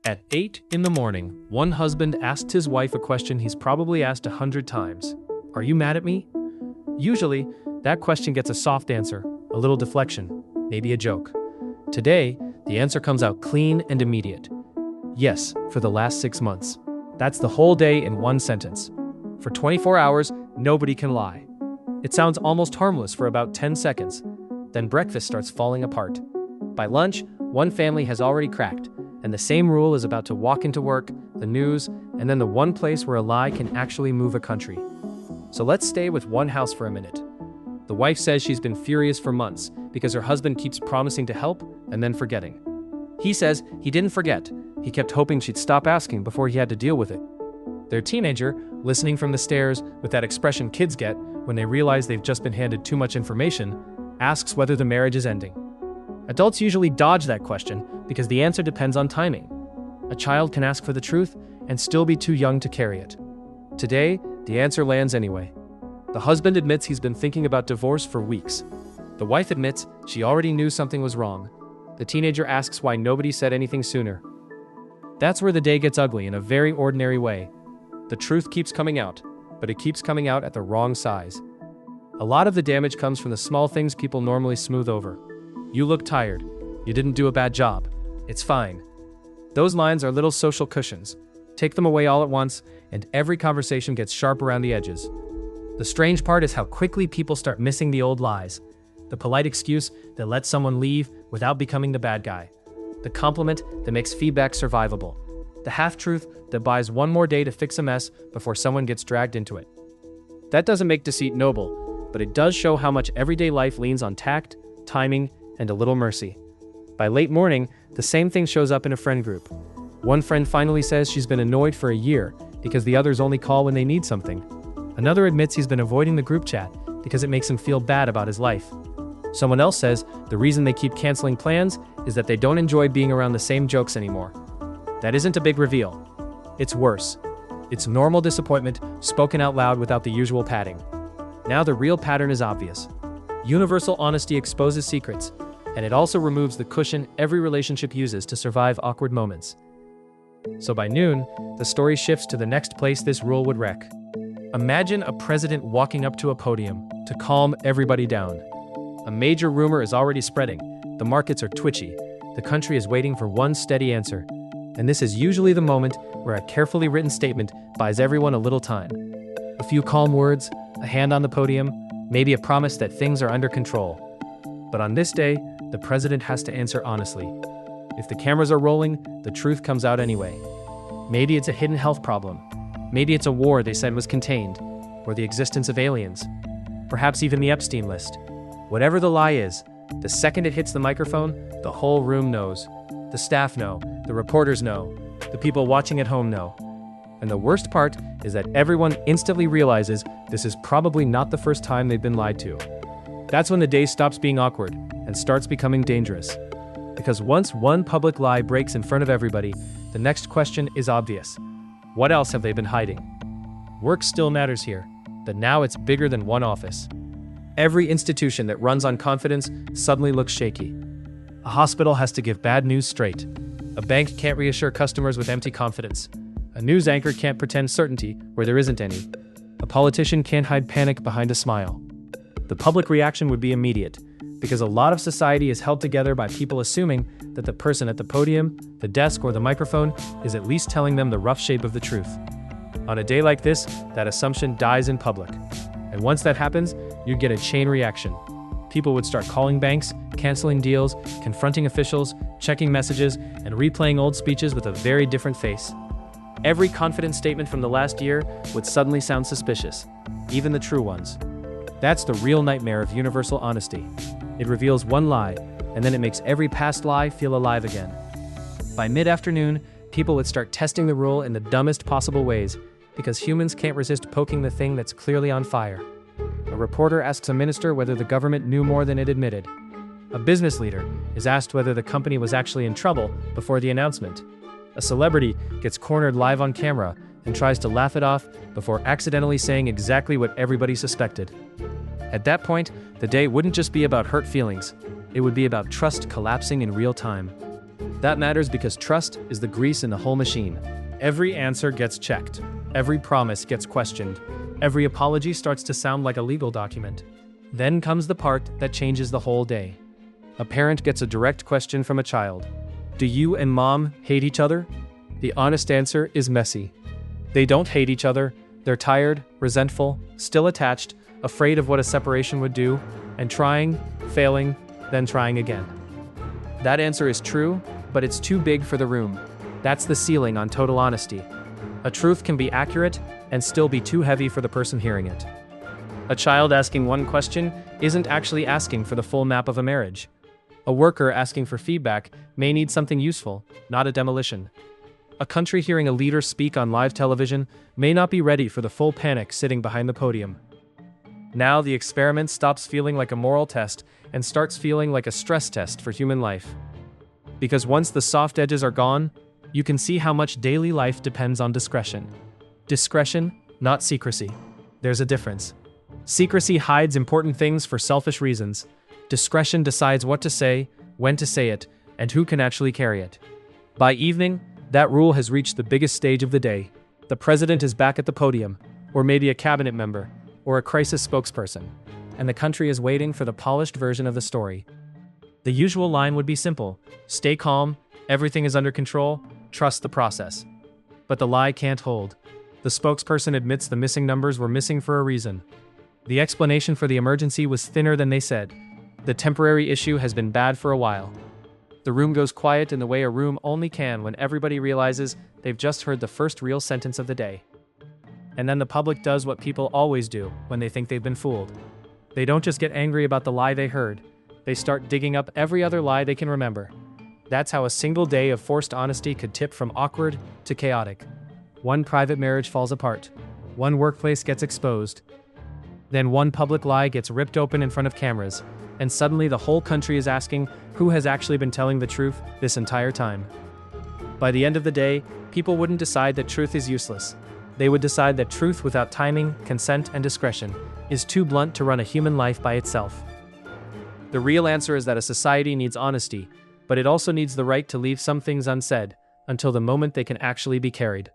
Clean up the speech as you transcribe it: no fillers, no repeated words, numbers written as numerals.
At 8 in the morning, one husband asked his wife a question he's probably asked 100 times. Are you mad at me? Usually, that question gets a soft answer, a little deflection, maybe a joke. Today, the answer comes out clean and immediate. Yes, for the last 6 months. That's the whole day in one sentence. For 24 hours, nobody can lie. It sounds almost harmless for about 10 seconds. Then breakfast starts falling apart. By lunch, one family has already cracked, and the same rule is about to walk into work, the news, and then the one place where a lie can actually move a country. So let's stay with one house for a minute. The wife says she's been furious for months because her husband keeps promising to help and then forgetting. He says he didn't forget. He kept hoping she'd stop asking before he had to deal with it. Their teenager, listening from the stairs with that expression kids get when they realize they've just been handed too much information, asks whether the marriage is ending. Adults usually dodge that question because the answer depends on timing. A child can ask for the truth and still be too young to carry it. Today, the answer lands anyway. The husband admits he's been thinking about divorce for weeks. The wife admits she already knew something was wrong. The teenager asks why nobody said anything sooner. That's where the day gets ugly in a very ordinary way. The truth keeps coming out, but it keeps coming out at the wrong size. A lot of the damage comes from the small things people normally smooth over. You look tired. You didn't do a bad job. It's fine. Those lines are little social cushions. Take them away all at once, and every conversation gets sharp around the edges. The strange part is how quickly people start missing the old lies. The polite excuse that lets someone leave without becoming the bad guy. The compliment that makes feedback survivable. The half-truth that buys one more day to fix a mess before someone gets dragged into it. That doesn't make deceit noble, but it does show how much everyday life leans on tact, timing, and a little mercy. By late morning, the same thing shows up in a friend group. One friend finally says she's been annoyed for a year because the others only call when they need something. Another admits he's been avoiding the group chat because it makes him feel bad about his life. Someone else says the reason they keep canceling plans is that they don't enjoy being around the same jokes anymore. That isn't a big reveal. It's worse. It's normal disappointment spoken out loud without the usual padding. Now the real pattern is obvious. Universal honesty exposes secrets, and it also removes the cushion every relationship uses to survive awkward moments. So by noon, the story shifts to the next place this rule would wreck. Imagine a president walking up to a podium to calm everybody down. A major rumor is already spreading. The markets are twitchy. The country is waiting for one steady answer. And this is usually the moment where a carefully written statement buys everyone a little time. A few calm words, a hand on the podium, maybe a promise that things are under control. But on this day, the president has to answer honestly. If the cameras are rolling, the truth comes out anyway. Maybe it's a hidden health problem. Maybe it's a war they said was contained, or the existence of aliens. Perhaps even the Epstein list. Whatever the lie is, the second it hits the microphone, the whole room knows. The staff know, the reporters know, the people watching at home know. And the worst part is that everyone instantly realizes this is probably not the first time they've been lied to. That's when the day stops being awkward and starts becoming dangerous. Because once one public lie breaks in front of everybody, the next question is obvious. What else have they been hiding? Work still matters here, but now it's bigger than one office. Every institution that runs on confidence suddenly looks shaky. A hospital has to give bad news straight. A bank can't reassure customers with empty confidence. A news anchor can't pretend certainty where there isn't any. A politician can't hide panic behind a smile. The public reaction would be immediate, because a lot of society is held together by people assuming that the person at the podium, the desk, or the microphone is at least telling them the rough shape of the truth. On a day like this, that assumption dies in public. And once that happens, you'd get a chain reaction. People would start calling banks, canceling deals, confronting officials, checking messages, and replaying old speeches with a very different face. Every confident statement from the last year would suddenly sound suspicious, even the true ones. That's the real nightmare of universal honesty. It reveals one lie, and then it makes every past lie feel alive again. By mid-afternoon, people would start testing the rule in the dumbest possible ways, because humans can't resist poking the thing that's clearly on fire. A reporter asks a minister whether the government knew more than it admitted. A business leader is asked whether the company was actually in trouble before the announcement. A celebrity gets cornered live on camera and tries to laugh it off before accidentally saying exactly what everybody suspected. At that point, the day wouldn't just be about hurt feelings. It would be about trust collapsing in real time. That matters because trust is the grease in the whole machine. Every answer gets checked. Every promise gets questioned. Every apology starts to sound like a legal document. Then comes the part that changes the whole day. A parent gets a direct question from a child. Do you and mom hate each other? The honest answer is messy. They don't hate each other. They're tired, resentful, still attached, afraid of what a separation would do, and trying, failing, then trying again. That answer is true, but it's too big for the room. That's the ceiling on total honesty. A truth can be accurate and still be too heavy for the person hearing it. A child asking one question isn't actually asking for the full map of a marriage. A worker asking for feedback may need something useful, not a demolition. A country hearing a leader speak on live television may not be ready for the full panic sitting behind the podium. Now the experiment stops feeling like a moral test and starts feeling like a stress test for human life. Because once the soft edges are gone, you can see how much daily life depends on discretion. Discretion, not secrecy. There's a difference. Secrecy hides important things for selfish reasons. Discretion decides what to say, when to say it, and who can actually carry it. By evening, that rule has reached the biggest stage of the day. The president is back at the podium, or maybe a cabinet member, or a crisis spokesperson, and the country is waiting for the polished version of the story. The usual line would be simple: stay calm, everything is under control, trust the process. But the lie can't hold. The spokesperson admits the missing numbers were missing for a reason. The explanation for the emergency was thinner than they said. The temporary issue has been bad for a while. The room goes quiet in the way a room only can when everybody realizes they've just heard the first real sentence of the day. And then the public does what people always do when they think they've been fooled. They don't just get angry about the lie they heard. They start digging up every other lie they can remember. That's how a single day of forced honesty could tip from awkward to chaotic. One private marriage falls apart. One workplace gets exposed. Then one public lie gets ripped open in front of cameras. And suddenly the whole country is asking who has actually been telling the truth this entire time. By the end of the day, people wouldn't decide that truth is useless. They would decide that truth without timing, consent, and discretion is too blunt to run a human life by itself. The real answer is that a society needs honesty, but it also needs the right to leave some things unsaid until the moment they can actually be carried.